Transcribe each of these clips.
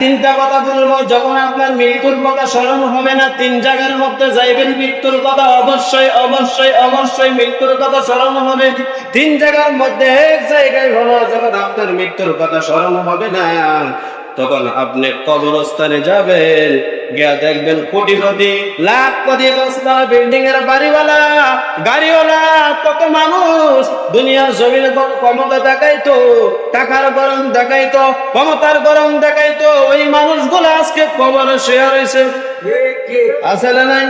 তিনটা কথা বলবো, যখন আপনার মৃত্যুর কথা স্মরণ হবে না, তিন জায়গার মধ্যে যাইবেন, মৃত্যুর কথা অবশ্যই অবশ্যই অবশ্যই মৃত্যুর কথা স্মরণ হবে। তিন জায়গার মধ্যে এক জায়গায় হলো, যখন আপনার মৃত্যুর কথা স্মরণ হবে না, তখন আপনি কবরস্থানে যাবেন, গিয়া দেখবেন কোটিপতি, লাখপতি, দশতলা বিল্ডিং এর বাড়িওয়ালা, গাড়িওয়ালা, কত মানুষ দুনিয়ার জমিনে ক্ষমতা দেখাইতো, টাকার গরম দেখাইতো, ক্ষমতার গরম দেখাইতো, ওই মানুষগুলো আজকে কবরে শুয়ে রয়েছে। আছে না নাই?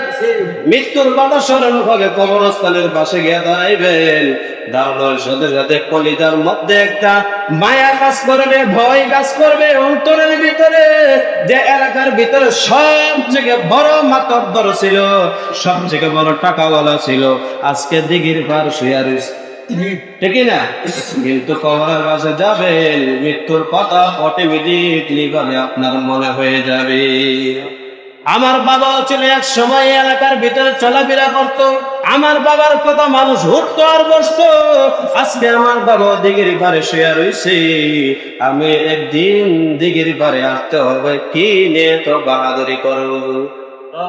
মৃত্যুর কথা স্মরণ হবে, কবরস্থানের পাশে গিয়ে দাঁড়াইবেন, দাঁড়ানোর সাথে সাথে কলিজার মধ্যে একটা মায়া কাজ করবে, ভয় কাজ করবে অন্তরের ভিতরে, যে এলাকার ভিতরে সব থেকে বড় মাতব্বর ছিল, সব থেকে বড় টাকাওয়ালা ছিল, আজকে দিঘির পার শুয়ে রয়েছে, ঠিক না? কিন্তু কবরের পাশে যাবেন, মৃত্যুর কথা অটোমেটিকলি ভাবে আপনার মনে হয়ে যাবে। আমার বাবাও ছিল এক সময় এলাকার ভিতরে চলাফেরা করতো, আমার বাবার কথা মানুষ উঠতো আর বসতো, আজকে আমার বাবা দিঘির পারে শুয়ে রয়েছে, আমি একদিন দিঘির পারে আসতে হবে, কি নিয়ে তো বাহাদুরি করো,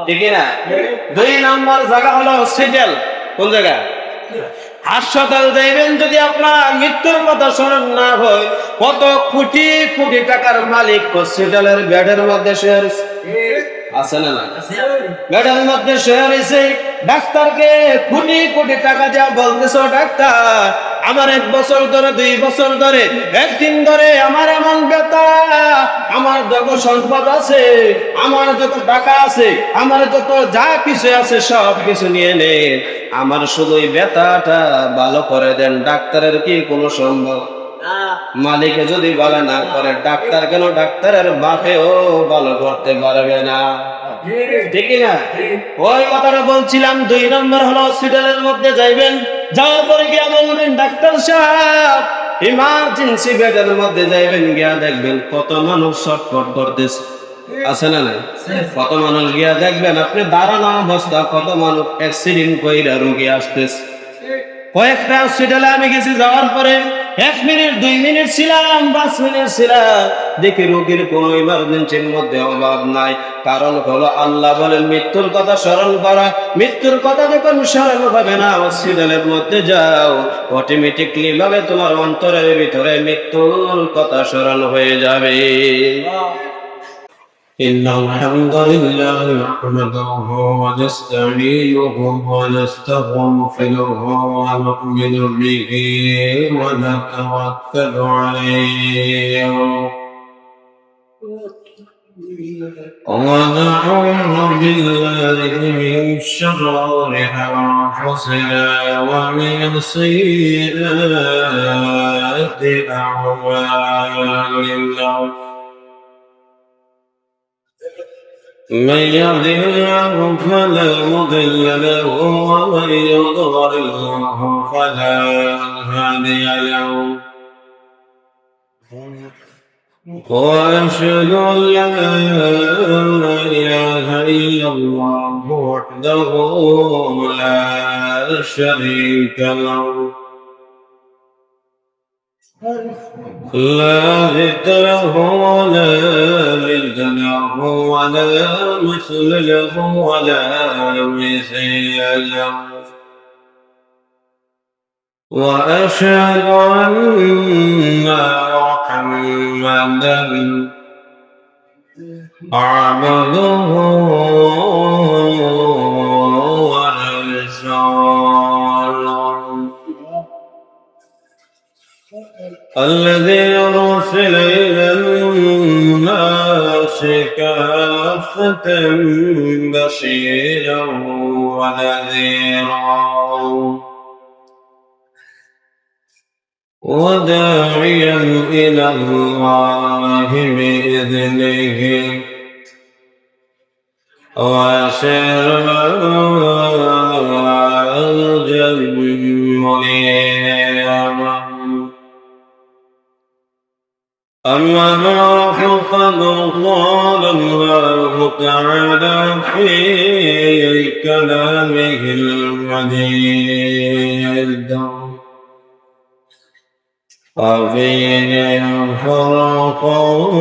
ঠিক না? 2 নম্বর জায়গা হলো হসপিটাল। কোন জায়গা? হাসপাতাল যাইবেন, যদি আপনার মৃত্যুর কথা স্মরণ না হয়, কত কোটি কোটি টাকার মালিক হসপিটালের বেডের মধ্যে শুয়ে রয়েছে, আছে না? বেডের মধ্যে শুয়ে রয়েছে, ডাক্তারকে কোটি কোটি টাকা দেওয়া বলতেছ, ডাক্তার আমার 1 বছর ধরে, 2 বছর ধরে, 1 দিন ধরে আমার এমন ব্যথা, আমার যত সম্পদ আছে, আমার যত টাকা আছে, আমার যত যা কিছু আছে সব কিছু নিয়ে নেন, আমার শুধু ওই ব্যথাটা ভালো করে দেন। ডাক্তারের কি কোনো সম্ভব? মালিকে যদি ভালো না করে, ডাক্তার কেন, ডাক্তারের বাপেও ভালো করতে পারবে না, ঠিক না? ওই কথাটা বলছিলাম। 2 নম্বর হলো হসপিটালের মধ্যে যাইবেন, যাওয়ার পরে গিয়া বলবেন, ডাক্তার সাহেব ইমার্জেন্সি বেডের মধ্যে যাইবেন, গিয়া দেখবেন কত মানুষ ছটফট করতেছে, আছে না নাই? কত মানুষ গিয়া দেখবেন আপনি দাঁড়ানো অবস্থা, কত মানুষ অ্যাক্সিডেন্ট কইরা রোগী আসতেছে। কয়েকটা হসপিটালে আমি গেছি, যাওয়ার পরে 1 মিনিট 2 মিনিট ছিলাম, 5 মিনিট ছিলাম, দেখি রোগীর কোন ইমার্জেন্সির মধ্যে অভাব নাই। কারণ হলো আল্লাহ বলেন মৃত্যুর কথা স্মরণ করা, মৃত্যুর কথা যখন স্মরণ হবে না, হসপিটালের মধ্যে যাও, অটোমেটিকলি ভাবে তোমার অন্তরের ভিতরে মৃত্যুর কথা স্মরণ হয়ে যাবে। إن الحمد لله نحمده ونستعينه ونستغفره ونؤمن به ونتوكل عليه ونعوذ بالله من شرور أنفسنا ومن سيئات أعمالنا. من يهده الله فلا مضل له ومن يضلل فلا هادي له. وأشهد أن لا إله إلا الله وحده لا شريك له لا ضد له ولا ند له ولا مثل له ولا مثيل له. وأشهد أن محمدا عبده ورسوله الذي أرسل إلى الناس كافة بشيرا ونذيرا وداعيا إلى الله بإذنه وسراجا منيرا. أما بعد فقد قال الله تعالى في كلامه المجيد وفي فرقان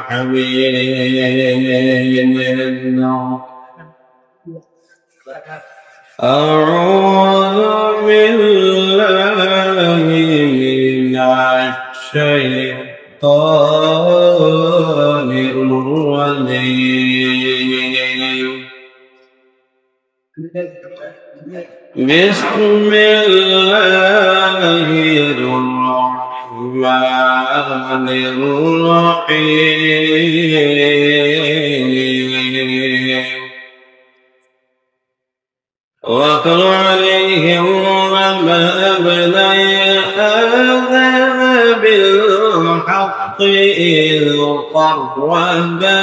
حميد. أعوذ بالله من الشيطان الرجيم. بسم الله الرحمن الرحيم. واتل عليهم نبأ ابني آدم بالحق إذ قربا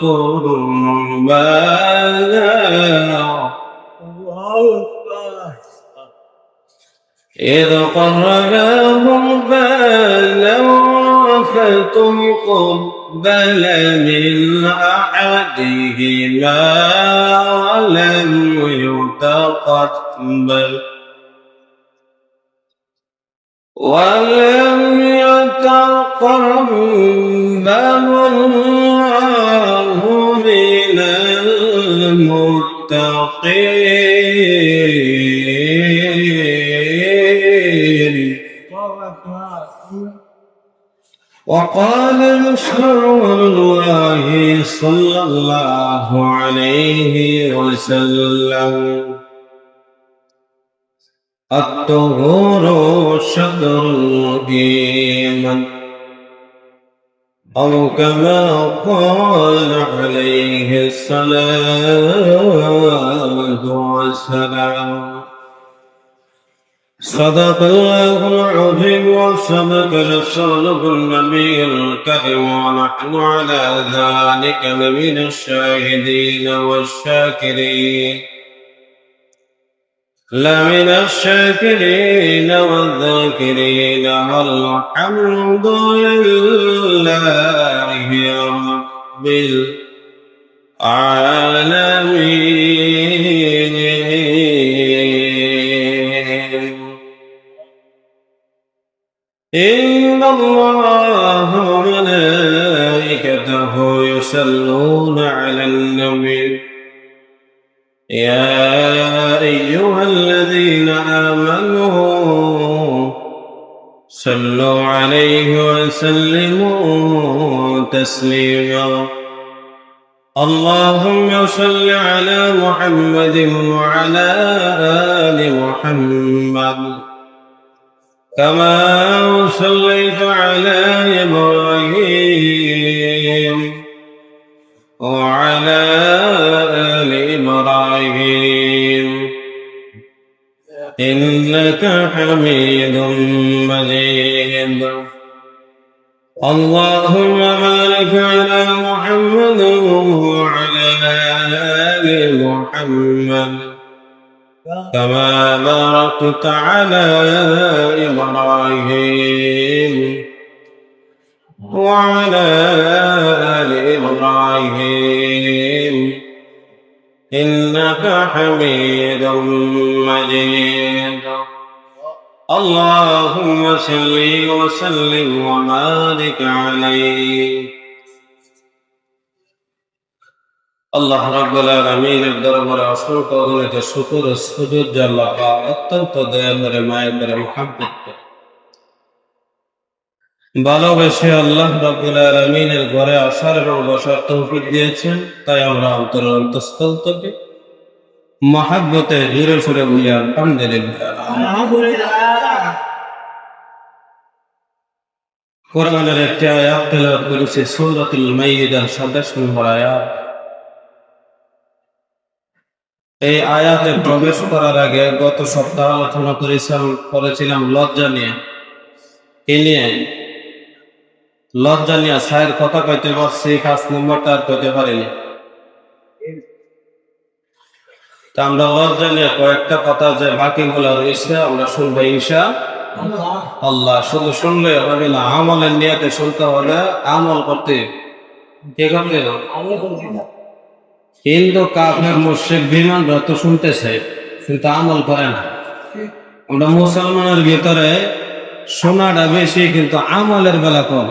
قربانا فتقبل من أحدهما ولم يتقبل الله من المتقين. وقال رسول الله صلى الله عليه وسلم الطهور شطر الإيمان، أو كما قال عليه الصلاة والسلام. صدق الله العظيم وصدق رسوله النبي الكريم، ونحن على ذلك لمن الشاهدين والذاكرين، والحمد لله رب العالمين. إن الله وملائكته يصلون على النبي، يا أيها الذين آمنوا صلوا عليه وسلموا تسليما. اللهم صل على محمد وعلى آل محمد كما صليت على إبراهيم وعلى آل إبراهيم إنك حميد مجيد. اللهم بارك على محمد وعلى آل محمد كما باركت على إبراهيم وعلى آل إبراهيم إنك حميد مجيد. اللهم صل وسلم وبارك عليه. আল্লাহ রাব্বুল আলামিনের দরবারে অসংখ্য অগণিত শুকর ও সুজুদ যে আল্লাহ পাক অত্যন্ত দয়াময় মায়াময় মুহাব্বত ভালোবেসে আল্লাহ রাব্বুল আলামিনের ঘরে আসার এবং বসার তৌফিক দিয়েছেন। তাই আমরা অন্তরের অন্তঃস্থল থেকে মুহাব্বতে জোরে সুরে বলি আলহামদুলিল্লাহ। কোরআনের একটি আয়াত তেলাওয়াত করেছি, সূরাতুল মাইদার 27 নম্বর আয়াত। এই আয়াতে প্রবেশ করার আগে গত সপ্তাহ আলোচনা করেছিলাম লজ্জা নিয়ে। কি নিয়ে? লজ্জা নিয়ে। সায়ের কথা কইতে পারছি, 5 নম্বরটা আর কইতে পারিনি। তা আমরা লজ্জা নিয়ে কয়েকটা কথা যে বাকিগুলো রয়েছে আমরা শুনবো ইনশাআল্লাহ। শুধু শুনলে হবে না, আমলের নিয়তে শুনতে হলে আমল করতে কি করতে হবে? কিন্তু কাফের মুশরিক বিমানরা তো শুনতেছে কিন্তু আমল করে না। আমরা মুসলমানের ভিতরে শোনাটা বেশি কিন্তু আমলের বেলা কম।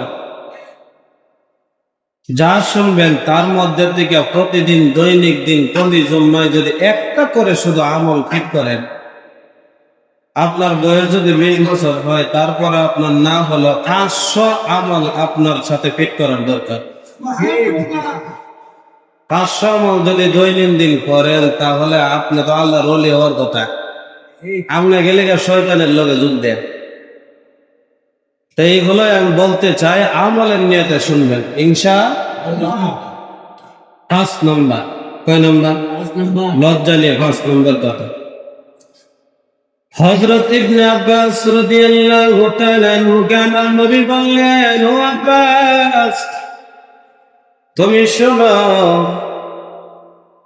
যা শুনবেন তার মধ্যে থেকে প্রতিদিন দৈনিক দিন প্রতি জুম্মায় যদি একটা করে শুধু আমল ঠিক করেন, আপনার বয়স যদি 20 বছর হয় তারপরে আপনার না হলো 500 আমল আপনার সাথে ফিট করার দরকার। 500 আমল যদি দৈনন্দিন করেন তাহলে আপনি তো আল্লাহর ওলি হওয়ার কথা। আপনি গেলে শয়তানের লগে যুগ দেন। তো এইগুলো আমি বলতে চাই, আমলের নিয়তে শুনবেন ইনশাআল্লাহ। 5 নম্বর, কয় নম্বর? লজ্জা নিয়ে 5 নম্বর কথা। হযরত ইবনে আব্বাস রাদিয়াল্লাহু তাআলা আনহু কানার নবী বললেন, ও আব্বাস তুমি শোনো,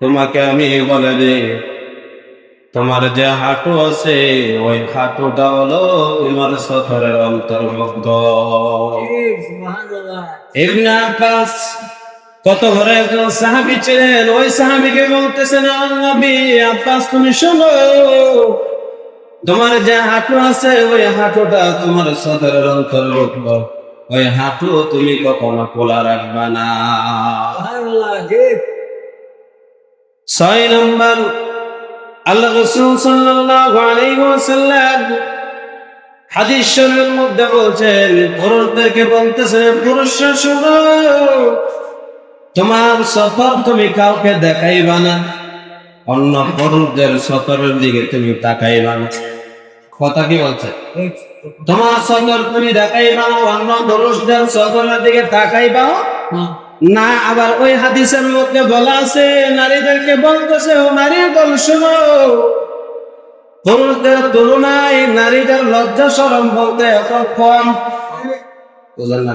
তোমাকে আমি বলে দিই, তোমার যে হাঁটু আছে ওই হাঁটুটা হলো তোমার সতরের অন্তর্ভুক্ত। ইবনে আব্বাস কত ঘরে একজন সাহাবী ছিলেন, ওই সাহাবীকে বলতেছেন, ও নবী আব্বাস তুমি শোনো, তোমার যে হাঁটু আছে ওই হাঁটুটা তোমার সতরের অন্তর্ভুক্ত, ওই হাঁটু তুমি কখনো খোলা রাখবা না। 6 নম্বর, আল্লাহ রাসূল সাল্লাল্লাহু আলাইহি ওয়াসাল্লাম হাদিস শরীফের মধ্যে বলছেন, পুরুষদেরকে বলতেছে, পুরুষরা শোনো, তোমার সতর তুমি কাউকে দেখাইবা না, অন্য পুরুষদের সতরের দিকে তুমি তাকাইবা না। কথা কি বলছে? তোমার সতর তুমি দেখাইবা না, অন্য পুরুষদের সতরের দিকে তাকাইবা না। আবার ওই হাদিসের মধ্যে বলা আছে, নারীদেরকে বলতেছে, ও নারী দল শোনো, পুরুষদের তুলনায় নারীদের লজ্জা শরম বলতে এত কম। বুঝলেন না?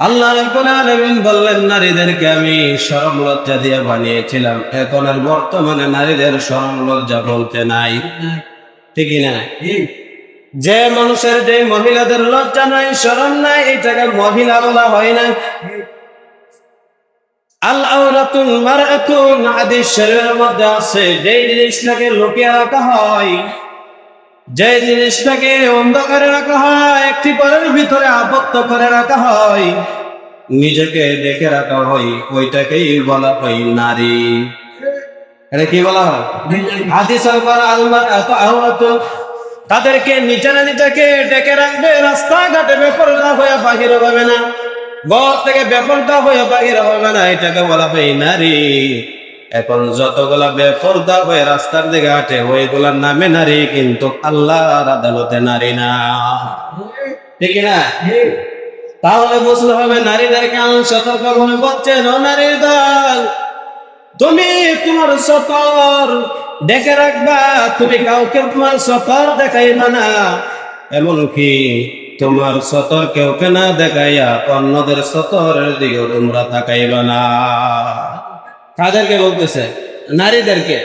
আল্লাহ রাব্বুল আলামিন বললেন, নারীদেরকে আমি শরম লজ্জা দিয়ে বানিয়েছিলাম, এখন আর বর্তমানে নারীদের শরম লজ্জা বলতে নাই। ঠিক না? যে মানুষের, যে মহিলাদের লজ্জা নাই, শরম নাই, এটাকে মহিলা বলা হয় না। আল আওরাতুল মারআতুন হাদিস শরীফের মধ্যে আছে, যে জিনিসটাকে লুকিয়ে রাখা হয়, যে জিনিসটাকে অন্ধকারে রাখা হয়, একটি ঘরের ভিতরে আবদ্ধ করে রাখা হয়, নিজেকে ডেকে রাখা হয়, ওইটাকেই বলা হয় নারী। এটা কি বলা হয়? হাদিসের পর আল মারআতু আওরাতুন, তাদেরকে নিজেরা নিজেকে ডেকে রাখবে, রাস্তাঘাটে বেপরদা হয়ে বাহির হবে না, ঘর থেকে বেপরদা হয়ে বাহির হবে না, এটাকে বলা হয় নারী। এখন যতগুলা বেপরদা হয়ে রাস্তার দিকে হাঁটে ওইগুলার নামে নারী, কিন্তু আল্লাহর আদালতে নারী না। ঠিক না? তাহলে বুঝতে হবে, নারীদেরকে আল্লাহ সতর্ক করে বলছেন, ও নারীর দল, তুমি তোমার সতর দেখে রাখবা, তুমি কাউকে তোমার সতর দেখাইবা না, এমনকি তোমার সতর কেউকে না দেখাইয়া অন্যদের সতরের দিকে তোমরা তাকাইবা না। কাদেরকে বলতেছে? নারীদেরকে।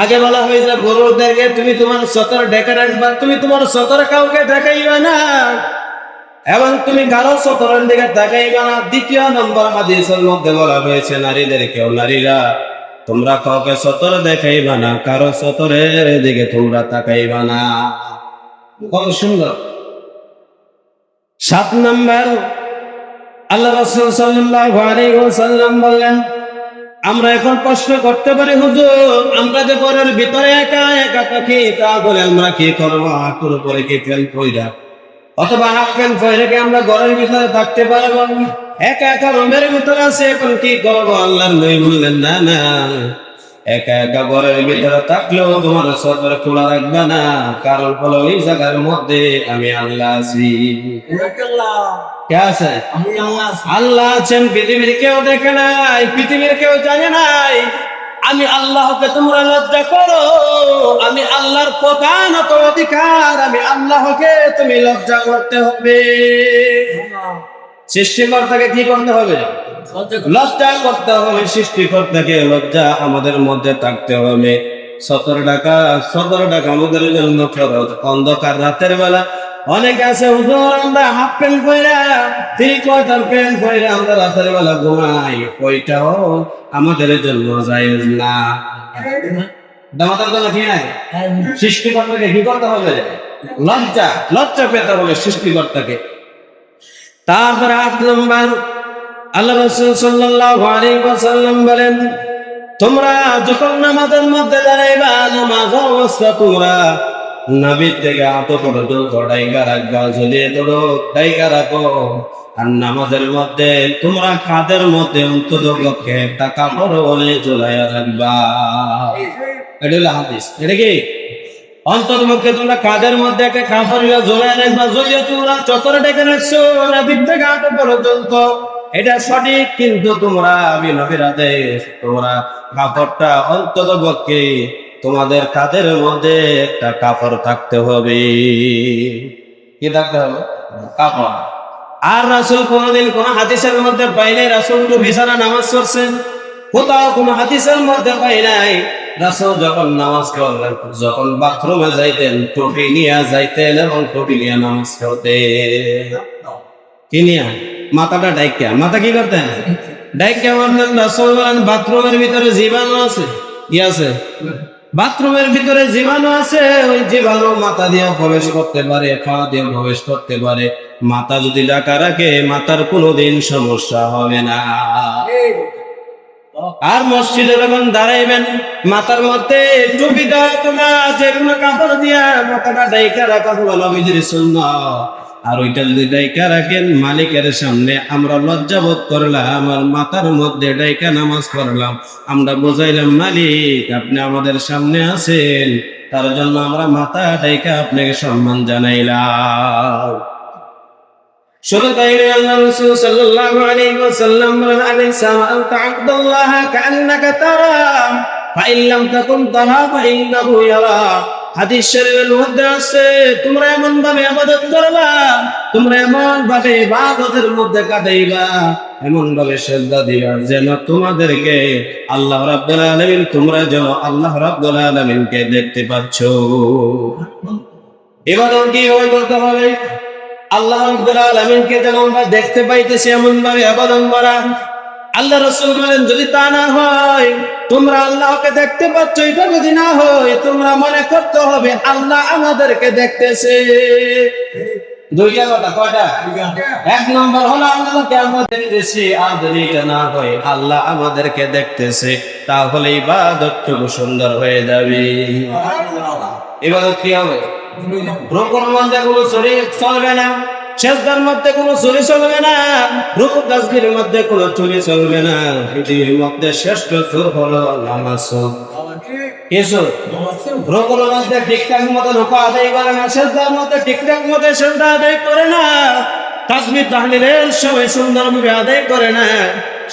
আগে বলা হয়েছে পুরুষদেরকে, তুমি তোমার সতর ডেকে রাখবা, তুমি তোমার সতর কাউকে দেখাইবা না, এবং তুমি কারো সতরের দিকে তাকাইবা না। 2 নম্বর হাদিসের মধ্যে বলা হয়েছে, নারীদেরকেও, নারীরা তোমরা কাউকে সতর দেখাইবা না, কারো সতরের দিকে তোমরা তাকাইবা না। কত সুন্দর। 7 নম্বর, আল্লাহ রাসূল সাল্লাল্লাহু আলাইহি ওয়াসাল্লাম বললেন, আমরা এখন প্রশ্ন করতে পারি, হুজুর আমরা যে ঘরের ভিতরে একা একা থাকি, তা বলে আমরা কি করবো? হাঁটুর উপরে কি প্যান্ট পইরা অথবা হাফ প্যান্ট পরে কি আমরা ঘরের ভিতরে থাকতে পারবো? একা একা রুমের ভিতরে আছে, এখন কি করবো? আল্লাহর নবী বললেন, না না, একা একা ঘরের ভিতরে থাকলেও তোমার সতর খোলা রাখবে না, কারণ হলো ওই জায়গার মধ্যে আমি আল্লাহ আছি। কে আছে? আল্লাহ আছেন। পৃথিবীর কেউ দেখে নাই, পৃথিবীর কেউ জানে নাই। আমি আল্লাহকে তোমরা লজ্জা করো, আমি আল্লাহর প্রধানত অধিকার, আমি আল্লাহকে তুমি লজ্জা করতে হবে। সৃষ্টিকর্তাকে কি করতে হবে? লজ্জা করতে হবে। সৃষ্টিকর্তাকে লজ্জা আমাদের মধ্যে থাকতে হবে। 17 টাকা আমাদের জন্য খরচ। অন্ধকার রাতের বেলা অনেক আছে, হুজুর আমরা হাফ প্যান্ট পরে, 3/4 প্যান্ট পরে আমরা রাতের বেলা ঘুমাই, ওইটাও আমাদের জন্য জায়েজ না। আমাদের জন্য কি নাই? সৃষ্টিকর্তাকে কি করতে হবে? লজ্জা পেতে হবে সৃষ্টিকর্তাকে। তারপরে 8 নম্বর, আল্লাহ রাসূল সাল্লাল্লাহু আলাইহি ওয়াসাল্লাম বলেন, তোমরা যখন নামাজের মধ্যে দাঁড়াইবা, নামাজ অবস্থা তোমরা নাভির থেকে হাঁটু পর্যন্ত ডাইকা রাখবা, ঝুলিয়ে ধরো ডাইকা রাখো। আর নামাজের মধ্যে তোমরা কাঁধের মধ্যে অন্তত পক্ষে একটা কাপড় বলে ঝুলাইয়া রাখবা। এটা হলো হাদিস। এটা কি? অন্তত পক্ষে তোমরা কাঁধের মধ্যে একটা কাপড় ঝুলাইয়া রাখবা, ঝুলিয়ে তোমরা চতরে ডেকে রাখছো নাভির থেকে হাঁটু পর্যন্ত। এটা সঠিক, কিন্তু তোমরা বিনবীর আদেশ, তোমরা কাপড়টা অন্তত পক্ষে তোমাদের কাঁধের মধ্যে একটা কাপড় থাকতে হবে। কি থাকতে হবে? কাপড়। আর রাসূল কোনদিন কোন হাদিসের মধ্যে পাই নাই রাসূল তো বিছানা নামাজ পড়ছেন, কোথাও কোন হাদিসের মধ্যে পাই নাই রাসূল যখন নামাজ পড়লেন, যখন বাথরুমে যাইতেন টুপি নিয়ে যাইতেন এবং টুপি নিয়ে নামাজ পড়তেন। কি নিয়ে? মাথাটা ডাইকা। মাথা কি করতেন? ডাইকা মারতেন। রাসূল বলেন, বাথরুমের ভিতরে জীবাণু আছে। কি আছে? বাথরুমের ভিতরে জীবাণু আছে। ওই জীবাণু মাথা দিয়ে প্রবেশ করতে পারে, খাওয়া দিয়ে প্রবেশ করতে পারে। মাথা যদি ঢাকা রাখে, মাথার কোনোদিন সমস্যা হবে না। আর মসজিদে যখন দাঁড়াইবেন, মাথার মধ্যে টুপি দাও, তোমরা যে কোনো কাপড় দিয়া মাথাটা ডাইকা রাখা হলো নবীজির সুন্নাত। আর ওইটা যদি ডাইকা রাখেন, মালিকের সামনে আমরা লজ্জাবোধ করলাম, আমার মাথার মধ্যে ডাইকা নামাজ পড়লাম, আমরা বুঝাইলাম মালিক আপনি আমাদের সামনে আছেন, তার জন্য আমরা মাথা ডাইকা আপনাকে সম্মান জানাইলাম। শুধু তাই নয়, আল্লাহ রাসূল সাল্লাল্লাহু আলাইহি ওয়াসাল্লাম বলেন, আলাইসা আনতা আবদুল্লাহ কাআন্নাকা তারা ফাইন লাম তাকুন তারা ফাইন্নাহু ইয়ারা। হাদিস শরীফের মধ্যে আছে, তোমরা এমন ভাবে ইবাদত করবা, তোমরা এমন ভাবে ইবাদতের মধ্যে কাটাইবা, এমন ভাবে সিজদা দিবা যেন তোমাদেরকে আল্লাহ রাব্বুল আলামিন, তোমরা যেন আল্লাহ রাব্বুল আলামিনকে দেখতে পাচ্ছ। ইবাদত কি হয় বলতে হবে? আল্লাহ রাব্বুল আলামিনকে যেন আমরা দেখতে পাইতেছি এমন ভাবে ইবাদত করা। আল্লাহ রাসূল বলেন, যদি তা না হয়, তোমরা আল্লাহকে দেখতে পাচ্ছ, এটা যদি না হয়, তোমরা মনে করতে হবে আল্লাহ আমাদেরকে দেখতেছে। দুইটা কথা। কয়টা? এক নম্বর হলো আল্লাহকে আমরা দেখতেছি, আর যদি এটা না হয় আল্লাহ আমাদেরকে দেখতেছে, তাহলে ইবাদতটুকু সুন্দর হয়ে যাবে। ইবাদত কি হবে? রুকুর মধ্যে কোনো চুরি চলবে না, সেজদার মধ্যে কোনো চুরি চলবে না, রুকু তাসবিহের মধ্যে কোনো চুরি চলবে না। পৃথিবীর মধ্যে শ্রেষ্ঠ চুর হলো নামাজ। কিছু রুকুর মধ্যে ঠিকঠাক মতো রুকু আদায় করে না, সেজদার মধ্যে ঠিকঠাক মতো সেজদা আদায় করে না, তাসবিহ তাহলিলের সময় সুন্দরভাবে আদায় করে না,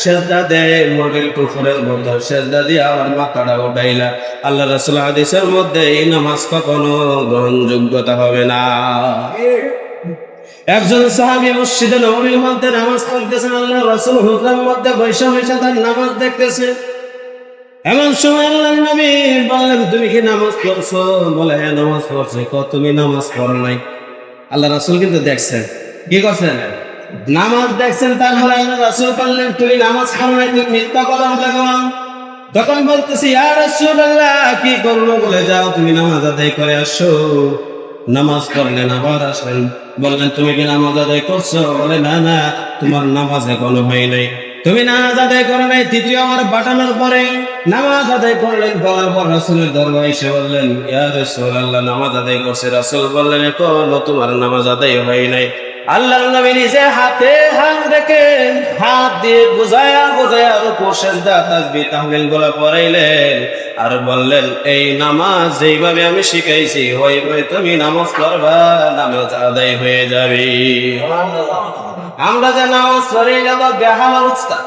সেজদা দেয় মোবাইল কুফরের মধ্যে সেজদা দিয়ে আমার মাথাটা উঠাইলা। আল্লাহ রাসূল হাদিসের মধ্যে এই নামাজ কখনো গ্রহণযোগ্যতা হবে না। একজন সাহাবী মসজিদে নববীর মধ্যে নামাজ পড়তেছেন, আল্লাহ রাসূল হুজরার মধ্যে বসে বসে তার নামাজ দেখতেছে। এমন সময় আল্লাহর নবী বললেন, তুমি কি নামাজ পড়ছো? বলে, হ্যাঁ নামাজ পড়ছি। তুমি নামাজ পড়ো নাই? আল্লাহ রাসূল কিন্তু দেখছেন। কি করছেন? নামাজ দেখছেন। তারপরে আল্লাহ রাসূল বললেন, তুমি নামাজ পড়ো নাই, তুমি মিথ্যা কথা বলো। তখন বলতেছি, ইয়া রাসূলুল্লাহ, কি করবো? বলে, যাও তুমি নামাজ আদায় করে আসো। নামাজ পড়লেন, আবার আসলেন, বললেন, তুমি কি নামাজ আদায় করছো? বলে, না না, তোমার নামাজ এখনো হয় নাই, তুমি নামাজ আদায় করো নাই। তৃতীয় আমার বাটানোর পরে নামাজ আদায় করলেন। বলার পর রাসূলের দরবারে এসে বললেন, ইয়া রাসূলুল্লাহ, নামাজ আদায় করছে। রাসূল বললেন, এখনো তোমার নামাজ আদায় হয় নাই। আল্লাহর নবী নিজে হাতে হাত রেখে হাত দিয়ে বুঝায়া বুঝায়া রুকু সিজদা তাসবিহ তাহলিল গুলো পড়াইলেন, আর বললেন, এই নামাজ যেইভাবে আমি শিখাইছি ওইভাবে তুমি নামাজ পড়বা, নামাজ আদায় হয়ে যাবে। আমরা যে নামাজ পড়ি যাব বেহাল অবস্থা,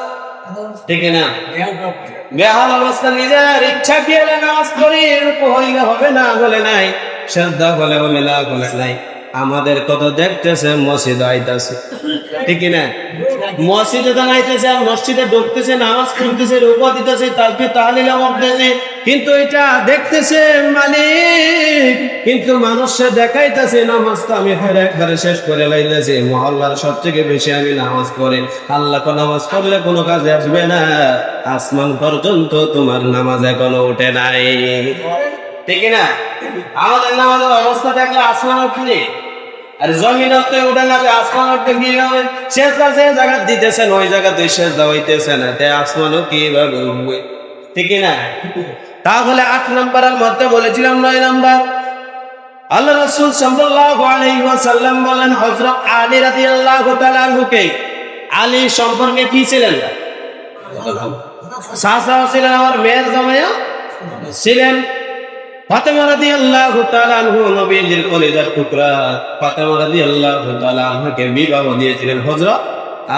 ঠিক না? বেহাল অবস্থা, নিজের ইচ্ছা কি হলে নামাজ পড়ি, রুকু হইলে হবে না বলে নাই, সিজদা হলে হবে না বলে নাই। আমাদের কত দেখতেছে মসজিদে আইতাছে, ঠিক না? মসজিদে দাঁড়াইতেছে, মসজিদে ঢুকতেছে, নামাজ পড়তেছে, রুকু দিতেছে, তাসবিহ তাহলিল পড়তেছে, কিন্তু এটা দেখতেছে মালিক, কিন্তু মানুষে দেখাইতেছে নামাজ তো আমি একবারে শেষ করে লাইতেছি, মহল্লার সবথেকে বেশি আমি নামাজ পড়ি। আল্লাহ কো নামাজ পড়লে কোনো কাজে আসবে না, আসমান পর্যন্ত তোমার নামাজ এখনো উঠে নাই, ঠিক না? আমাদের নামাজের অবস্থা দেখলে আসমান উঠে, আর জমিনতে উঠে না আসমান উঠতে কি হবে? সেজদা যে জায়গা দিতেছেন ওই জায়গাতে সেজদা হইতেছে না, তাই আসমানও কিভাবে উঠবে? ঠিক না? তাহলে 8 নম্বরের মধ্যে বলেছিলাম 9 নম্বর আল্লাহ রাসূল সাল্লাল্লাহু আলাইহি ওয়াসাল্লাম বলেন হযরত আলী রাদিয়াল্লাহু তাআলা আনহুকে, আলী সম্পর্কে কি ছিলেন? চাচা ছিলেন, আমার মেয়ের জামাইও ছিলেন। ফাতেমা রাদিয়াল্লাহু তাআলা আনহু নবীজির কলিজার টুকরা ফাতেমা রাদিয়াল্লাহু তাআলা আনহাকে বিবাহ দিয়েছিলেন হযরত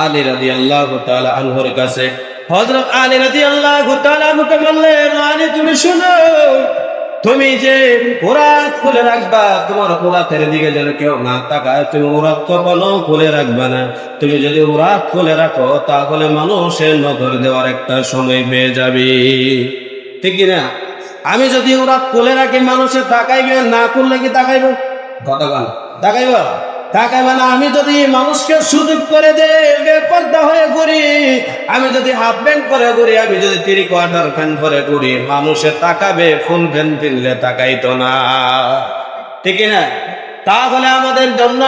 আলী রাদিয়াল্লাহু তাআলা আনহুর কাছে। হযরত আলী রাদিয়াল্লাহু তাআলা আনহুকে বললেন, আলী তুমি শুনো, তুমি যে ওরাত খুলে রাখবা, তোমার ওরাতের দিকে যেন কেউ না তাকায়, তুমি ওরাত কখনো খুলে রাখবা না। তুমি যদি ওরাত খুলে রাখো তাহলে মানুষের নজর দেওয়ার একটা সময় পেয়ে যাবে, ঠিক না? আমি যদি ওরাত খুলে রাখি মানুষের তাকাইবে, না করলে কি তাকাইব? কতক্ষণ তাকাইব? তাকাইবে না। আমি যদি মানুষকে সুযোগ করে দেই বেপর্দা হয়ে ঘুরি, আমি যদি হাফ প্যান্ট পরে ঘুরি, আমি যদি 3 কোয়ার্টার প্যান্ট পরে ঘুরি, মানুষে তাকাবে, ফুল প্যান্ট কিনলে তাকাইতো না, ঠিক না? তাহলে আমাদের জন্য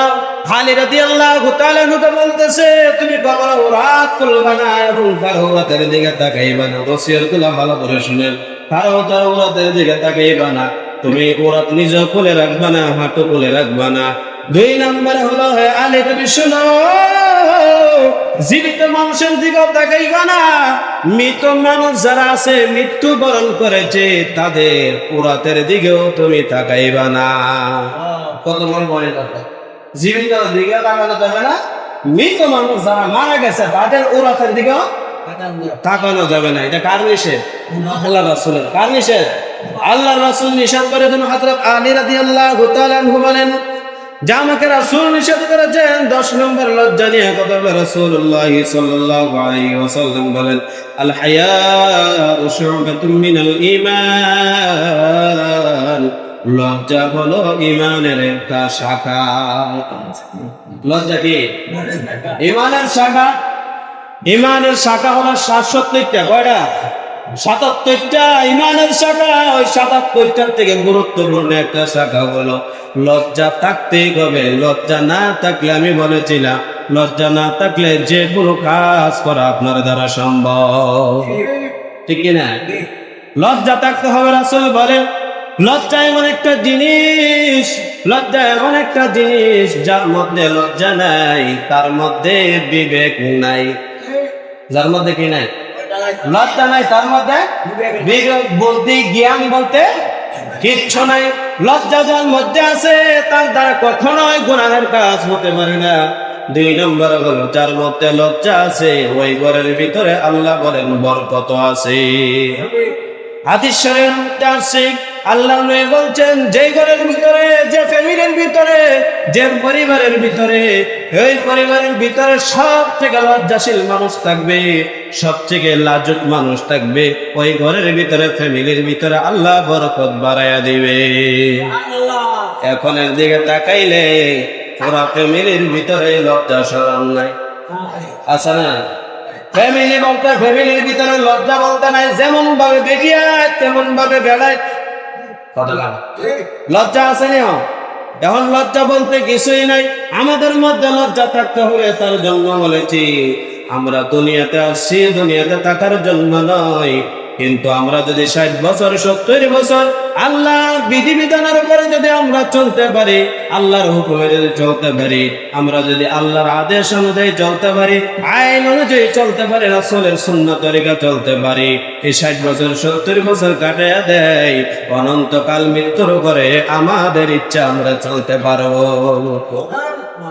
আলী রাদিয়াল্লাহু তাআলা আনহু বলতেছে, তুমি কখনো রাত খুলবা না এবং রাতের দিকে তাকাইবা না। ওসিয়তগুলো ভালো করে শুনেন, রাতের দিকে তাকাইবা না, তুমি ওরাত নিজে খুলে রাখবা না, হাঁটু খুলে রাখবা না। 2 নম্বরে হলো, হে আলী তুমি শুনো, জীবিত মানুষের দিকে তাকাইবা না। মৃত মানুষ যারা আছে, মৃত্যুবরণ করেছে, তাদের ওরাতের দিকেও তুমি তাকাইবা না। কত মনে মনে কথা, জীবিত দিকে তাকানো যাবে না, মৃত মানুষ যারা মারা গেছে তাদের ওরাতের দিকেও তাকানো যাবে না। এটা কার নিষেধ? আল্লাহ রাসূলের। কার নিষেধ? আল্লাহ রাসূল নিষেধ করে দেন। হযরত আলী রাদিয়াল্লাহু তাআলা আনহু বলেন যে আমাকে রাসূল নিষেধ করেছেন। 10 নম্বর লজ্জা নিয়ে কথা বলে রাসূলুল্লাহ সাল্লাল্লাহু আলাইহি ওয়াসাল্লাম বলেন, আল হায়াউ শু'বাতুম মিনাল ঈমান, লজ্জা হলো ঈমানের একটা শাখা। লজ্জা কি? ঈমানের শাখা। ঈমানের শাখা হলো 67টা। কয়টা? 77টা ঈমানের শাখা। ওই 77টার থেকে গুরুত্বপূর্ণ একটা শাখা হলো লজ্জা থাকতেই হবে। লজ্জা না থাকলে, আমি বলেছিলাম, লজ্জা না থাকলে যে কোনো কাজ করা আপনার দ্বারা সম্ভব, ঠিক কিনা? লজ্জা থাকতে হবে। রাসূল বলেন লজ্জা এমন একটা জিনিস, লজ্জা এমন একটা জিনিস যার মধ্যে লজ্জা নাই তার মধ্যে বিবেক নাই। যার মধ্যে কি নাই? লজ্জা নাই, তার মধ্যে বিবেক বলতে, জ্ঞান বলতে কিচ্ছু নাই। লজ্জা যার মধ্যে আছে তার দ্বারা কখনোই গুনাহের কাজ হতে পারে না। 2 নম্বর হলো, যার মধ্যে লজ্জা আছে ওই ঘরের ভিতরে আল্লাহ বলেন বরকত আছে। হাদিস শরীফের মধ্যে আছে, আল্লাহ নবী বলছেন, যে ঘরের ভিতরে, যে ফ্যামিলির ভিতরে, যে পরিবারের ভিতরে, এই পরিবারের ভিতরে সবথেকে লজ্জাশীল মানুষ থাকবে, সবথেকে লাজুক মানুষ থাকবে, ওই ঘরের ভিতরে, ফ্যামিলির ভিতরে আল্লাহ বরকত বাড়াইয়া দিবে। এখন এর দিকে তাকাইলে পুরা ফ্যামিলির ভিতরে লজ্জা শরম নাই, আছে না? ফ্যামিলি বলতে, ফ্যামিলির ভিতরে লজ্জা বলতে নাই। যেমন ভাবে বেরিয়ে তেমন ভাবে বেড়ায়, লজ্জা আছে না? এখন লজ্জা বলতে কিছুই নাই। আমাদের মধ্যে লজ্জা থাকতে হবে। তার জন্য বলেছি, আমরা দুনিয়াতে আসছি দুনিয়াতে থাকার জন্য নয়। কিন্তু আমরা যদি 60 বছর 70 বছর আল্লাহ বিধিবিধানের উপরে যদি আমরা চলতে পারি, আল্লাহর হুকুমে যদি চলতে পারি, আমরা যদি আল্লাহর আদেশ অনুযায়ী চলতে পারি, আইন অনুযায়ী চলতে পারি, রাসূলের সুন্নাত তরিকা চলতে পারি, এই 60 বছর 70 বছর কাটিয়ে দেয়, অনন্তকাল মৃত্যুর উপরে আমাদের ইচ্ছা আমরা চলতে পারবো,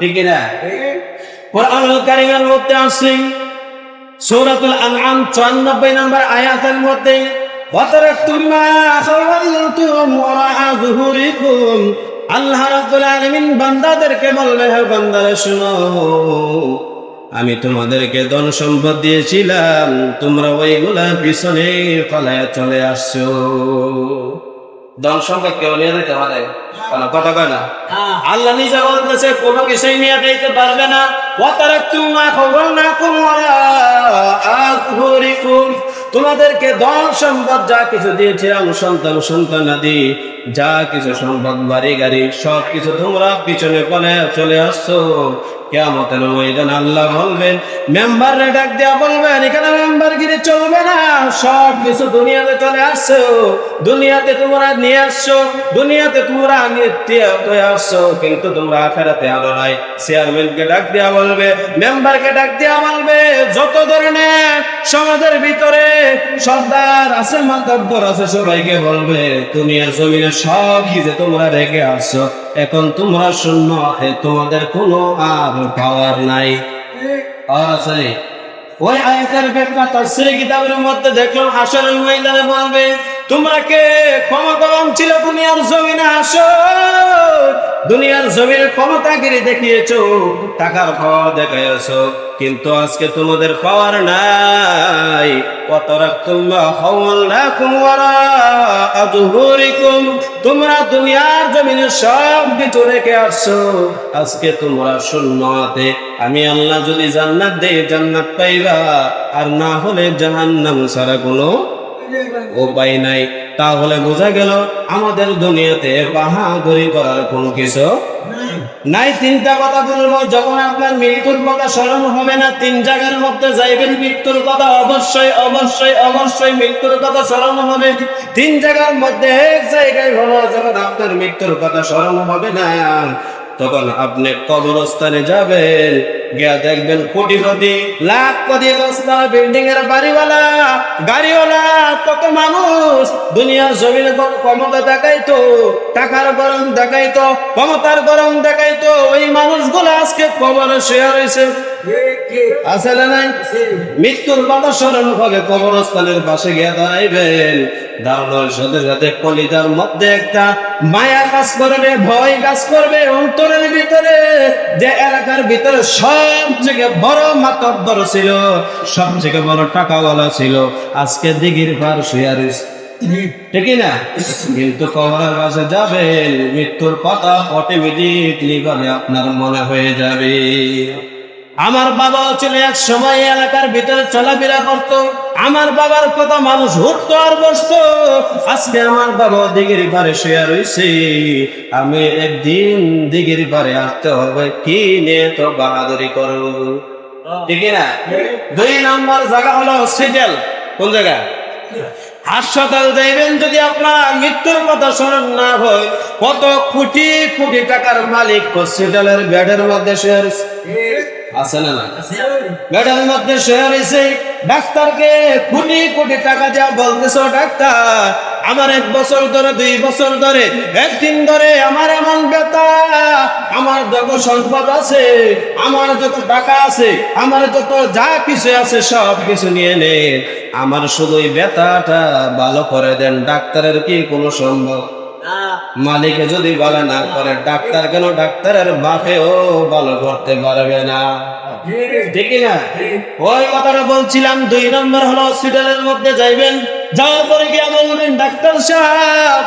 ঠিক না? কুরআনুল কারীমের মধ্যে আছে সূরাতুল আনআম 94 নম্বর আয়াতের মধ্যে, ওয়াতারাকতুম মা খাওয়ালতুম ওয়ারাআ যুহুরিকুম, আল্লাহ রাব্বুল আলামিন বান্দাদেরকে বলবে, হে বান্দারা শুনো, আমি তোমাদেরকে ধন সম্পদ দিয়েছিলাম, তোমরা ওইগুলা পিছনে পালায়া চলে আসছো। ধন সম্পদ কেউ নিয়ে যেতে পারে? কথা কয় না। আল্লাহ নিজে বলতেছে কোনো কিছুই নিয়ে যেতে পারবে না। ওয়াতারাকতুম মা খাওয়ালনাকুম ওয়ারাআ যুহুরিকুম, তোমাদেরকে ধন সম্পদ যা কিছু দিয়েছিলাম, সন্তান সন্তানাদি যা কিছু সম্পদ, বাড়ি গাড়ি সব কিছু তোমরা পিছনে পড়ে চলে আসছো। কিয়ামতের ময়দান আল্লাহ বলবেন, মেম্বাররে ডাক দেয়া বলবেন, এখানে মেম্বারগিরি চলবে না, সব কিছু দুনিয়াতে চলে আসছো, দুনিয়াতে তোমরা নিয়ে আসছো, দুনিয়াতে তোমরা নিত্য হয়ে আসছো, কিন্তু তোমরা আখিরাতে আলো নাই। চেয়ারম্যানকে ডাক দেয়া বলবে, মেম্বারকে ডাক দেয়া বলবে, যত ধরনের সমাজের ভিতরে সর্দার আছে, মাতব্বর আছে, সবাইকে বলবে, দুনিয়ার জমিনে সব কিছু তোমরা রেখে আসছো, এখন তোমরা শূন্য, তোমাদের কোনো আর পাওয়ার নাই। আর আছে ওই আয়াতের ব্যাখ্যা তাফসীরে কিতাবের মধ্যে দেখলাম, হাশরের ময়দানে বলবে, তোমরা কে ক্ষমতাবান ছিল দুনিয়ার জমিনে, আসো, দুনিয়ার জমিনে ক্ষমতাগিরি দেখিয়েছো, টাকার পাওয়ার দেখাইছো, কিন্তু আজকে তোমাদের পাওয়ার নাই। তোমরা দুনিয়ার জমিনে সব কিছু রেখে আসছো, আজকে তোমরা শূন্য হাতে। আমি আল্লাহ যদি জান্নাত দেই, জান্নাত পাইবা, আর না হলে জাহান্নাম ছাড়া কোনো উপায় নাই। তাহলে বোঝা গেল আমাদের দুনিয়াতে বাহাদুরি করার কোনো কিছু নাই। তিনটা কথা বলবো, যখন আপনার মৃত্যুর কথা স্মরণ হবে না, তিন জায়গার মধ্যে যাইবেন, মৃত্যুর কথা অবশ্যই অবশ্যই অবশ্যই মৃত্যুর কথা স্মরণ হবে। তিন জায়গার মধ্যে এক জায়গায় হলো, যখন আপনার মৃত্যুর কথা স্মরণ হবে না, তখন আপনি কবরস্থানে যাবেন, গিয়া দেখবেন কোটিপতি, লাখ কোটি বস্তা বিল্ডিং এর বাড়িওয়ালা, গাড়িওয়ালা, কত মানুষ দুনিয়ার জমিনে ক্ষমতা দেখাইতো, টাকার গরম দেখাইতো, ক্ষমতার গরম দেখাইতো, ওই মানুষগুলো আজকে কবরে শুয়ে রয়েছে, আছে না নাই? মৃত্যুর কথা স্মরণ হবে, কবরস্থানের পাশে গিয়ে দাঁড়াইবেন, দাঁড়ানোর সাথে সাথে কলিজার মধ্যে একটা মায়া কাজ করবে, ভয় কাজ করবে অন্তরের ভিতরে, যে এলাকার ভিতরে সব থেকে বড় মাতব্বর ছিল, সব থেকে বড় টাকাওয়ালা ছিল, আজকে দিঘির পার শুয়ে রয়েছে, ঠিক না? কিন্তু কবরের কাছে যাবেন, মৃত্যুর কথা অটোমেটিকলি ভাবে আপনার মনে হয়ে যাবে। আমার বাবাও ছিল এক সময় এলাকার ভিতরে চলাফেরা করতো, আমার বাবার কথা মানুষ উঠতো আর বসতো, আজকে আমার বাবা দিঘির পারে শুয়ে রয়েছে, আমি একদিন দিঘির পারে আসতে হবে, কি নিয়ে তো বাহাদুরি করো, ঠিক না? 2 নম্বর জায়গা হলো হসপিটাল। কোন জায়গা? হাসপাতাল যাইবেন, যদি আপনার মৃত্যুর কথা স্মরণ না হয়, কত কোটি কোটি টাকার মালিক হসপিটালের বেডের মধ্যে শুয়ে রয়েছে, আছে না না? বেডের মধ্যে শুয়ে রয়েছে, ডাক্তারকে কোটি কোটি টাকা দেওয়া বলতেছ, ডাক্তার আমার 1 বছর ধরে, 2 বছর ধরে, 1 দিন ধরে আমার এমন ব্যথা, আমার যত সম্পদ আছে, আমার যত টাকা আছে, আমার যত যা কিছু আছে সব কিছু নিয়ে নে, আমার শুধু এই ব্যথাটা ভালো করে দেন। ডাক্তারের কি কোনো সম্ভব? মালিকে যদি ভালো না করে, ডাক্তার কেন, ডাক্তারের বাপেও ভালো করতে পারবে না, ঠিক না? ওই কথাটা বলছিলাম। 2 নম্বর হলো হসপিটালের মধ্যে যাইবেন, যাওয়ার পরে গিয়া বলবেন, ডাক্তার সাহেব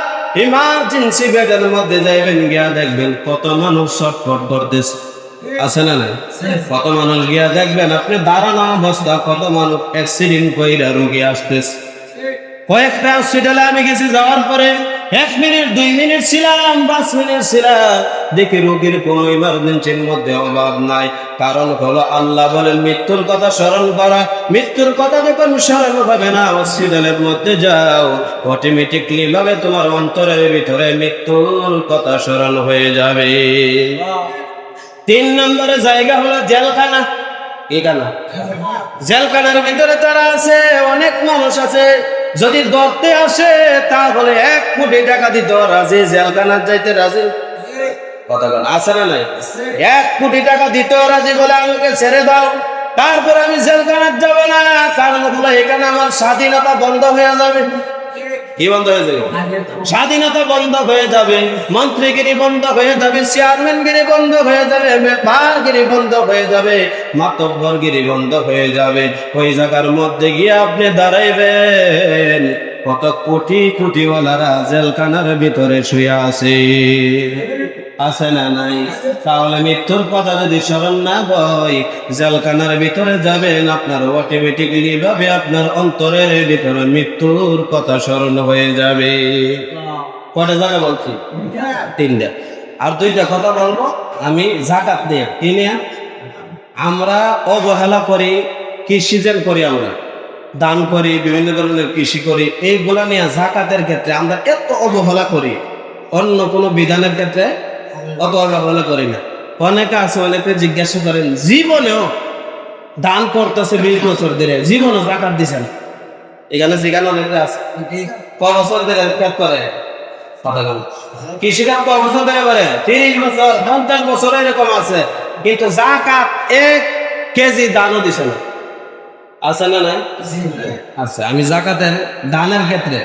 ইমার্জেন্সি বেডের মধ্যে যাইবেন, গিয়া দেখবেন কত মানুষ ছটফট করতেছে, আছে না না? কত মানুষ গিয়া দেখবেন আপনি দাঁড়ানো অবস্থা, কত মানুষ অ্যাক্সিডেন্ট কইরা রোগী আসতেছে। কয়েকটা হসপিটালে আমি গেছি, যাওয়ার পরে 1 মিনিট 2 মিনিট ছিলাম, 5 মিনিট ছিলাম, দেখি রোগীর কোনো ইমার্জেন্সির মধ্যে অভাব নাই। কারণ হলো আল্লাহ বলেন মৃত্যুর কথা স্মরণ করা, মৃত্যুর কথা যখন স্মরণ হবে না, হসপিটালের মধ্যে যাও, অটোমেটিকলি ভাবে তোমার অন্তরের ভিতরে মৃত্যুর কথা স্মরণ হয়ে যাবে। 3 নম্বরে জায়গা হলো জেলখানা। কি খানা? জেলখানার ভিতরে তারা আছে, অনেক মানুষ আছে, যদি ধরতে আসে তাহলে 1 কোটি টাকা দিতে রাজি, জেলখানার যাইতে রাজি, কথা বল, আছে না নাই? 1 কোটি টাকা দিতেও রাজি, বলে আমাকে ছেড়ে দাও, তারপর আমি জেলখানার যাবো না, কারণ বলে এখানে আমার স্বাধীনতা বন্ধ হয়ে যাবে। কি বন্ধ হয়ে যাবে? স্বাধীনতা বন্ধ হয়ে যাবে, মন্ত্রীগিরি বন্ধ হয়ে যাবে, চেয়ারম্যানগিরি বন্ধ হয়ে যাবে, মেম্বারগিরি বন্ধ হয়ে যাবে, মাতব্বরগিরি বন্ধ হয়ে যাবে। ওই জায়গার মধ্যে গিয়ে আপনি দাঁড়াইবেন, কত কোটি কোটিওয়ালারা জেলখানার ভিতরে শুয়ে আছে। আছে না নাই? তাহলে মৃত্যুর কথা যদি স্মরণ না হয়, জেলখানার ভিতরে যাবেন, আপনার অটোমেটিকলি ভাবে আপনার অন্তরের ভিতরে মৃত্যুর কথা স্মরণ হয়ে যাবে। কটা জায়গা বলছি? তিনটা। আর দুইটা কথা বলবো আমি জাকাত নিয়ে। কি নিয়ে? আমরা অবহেলা করি, কৃষিজেন করি, আমরা দান করি, বিভিন্ন ধরনের কৃষি করি, এইগুলা নিয়ে জাকাতের ক্ষেত্রে আমরা এত অবহেলা করি, অন্য কোনো বিধানের ক্ষেত্রে অত অবহেলা করি না। অনেকে আছে, অনেকে জিজ্ঞাসা করেন জীবনেও দান করতেছে 20 বছর ধরে, জীবনও জাকাত দিছে না। এখানে যেখানে অনেকে আছে ক বছর ধরে কাজ করে, কৃষিকাজ ক বছর ধরে করে, 30 বছর 50 বছর এরকম আছে, কিন্তু জাকাত 1 কেজি দানও দিছে না। আছে না নাই? আচ্ছা, আমি জাকাতের দানের ক্ষেত্রে,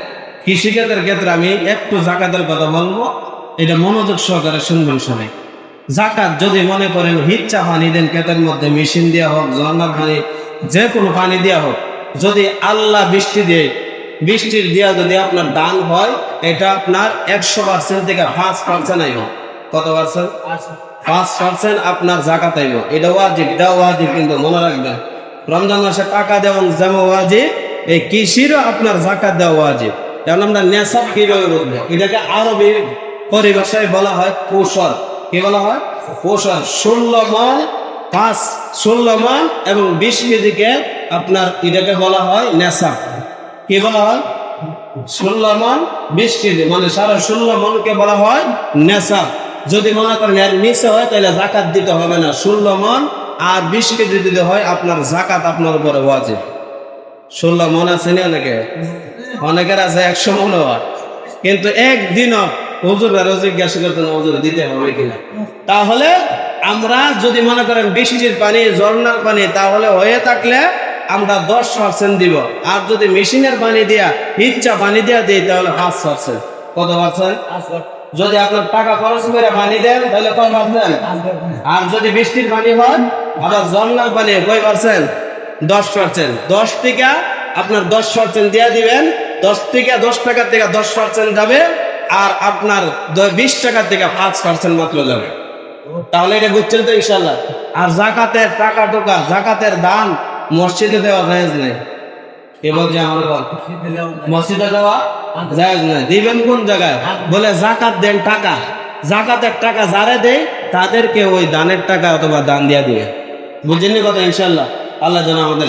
কৃষিকাজের ক্ষেত্রে আমি একটু জাকাতের কথা বলবো, এটা মনোযোগ সহকারে শুনবেন সবাই। জাকাত যদি মনে করেন হিচ্ছা পানি দেন ক্ষেতের মধ্যে, মেশিন দেওয়া হোক, ঝর্ণার পানি, যে কোনো পানি দেওয়া হোক, যদি আল্লাহ বৃষ্টি দেয়, বৃষ্টির দিয়া যদি আপনার দান হয়, এটা আপনার 100% থেকে 5% আইব। কত পার্সেন্ট? 5% আপনার জাকাত আইব। এটা ওয়াজিব, এটা ওয়াজিব, কিন্তু মনে রাখবেন রমজান মাসে টাকা দেওয়া যেমন ওয়াজিব, এই কৃষিরও আপনার জাকাত দেওয়া ওয়াজিব। কারণ আমরা নেশাব কিভাবে বলবো, এটাকে আরবি পরিভাষায় বলা হয় কৌশল। কি বলা হয়? কৌশল। 16 মণ 16 মণ এবং 20 কেজিকে আপনার এটাকে বলা হয় নেশাব। কি বলা হয়? 16 মণ 20 কেজি, মানে 16.5 মণকে বলা হয় নেশাব। যদি মনে করেন এর নিচে হয় তাহলে জাকাত দিতে হবে না। 16 মণ আর 20 কেজি দিতে হয়, আপনার জাকাত আপনার উপরে ওয়াজিব। 16 মণ আছে না অনেকে, অনেকের আছে 100 মণ হয়, কিন্তু একদিনও হুজুর জিজ্ঞাসা করতেন হুজুর দিতে হবে কিনা। তাহলে আমরা যদি মনে করেন বৃষ্টির পানি, ঝর্ণার পানি, তাহলে হয়ে থাকলে আমরা 10% দিব। আর যদি মেশিনের পানি দিয়া, ইচ্ছা পানি দিয়া দিই, তাহলে 5%। কত পার্সেন্ট? যদি আপনার টাকা খরচ করে পানি দেন তাহলে কত পার্সেন্ট? আর যদি বৃষ্টির পানি হয়, আবার ঝর্ণার পানি, কয় পার্সেন্ট? 10%। 10 থেকে আপনার 10% দিয়ে দিবেন। 10 টাকা থেকে 10% যাবে, আর আপনার 20 টাকা থেকে 5% মাত্র যাবে। তাহলে এটা বুঝছেন তো ইনশাল্লাহ। আর জাকাতের টাকা টোকা, জাকাতের দান মসজিদে দেওয়া জায়েজ নেই। এবার যে আমার মসজিদে দেওয়া জায়েজ নেই। দিবেন কোন জায়গায়? বলে জাকাত দেন টাকা, জাকাতের টাকা যারা দেয় তাদেরকে ওই দানের টাকা অথবা দান দিয়া দিবে। বুঝলেন কথা? ইনশাল্লাহ আল্লাহ যেন আমাদের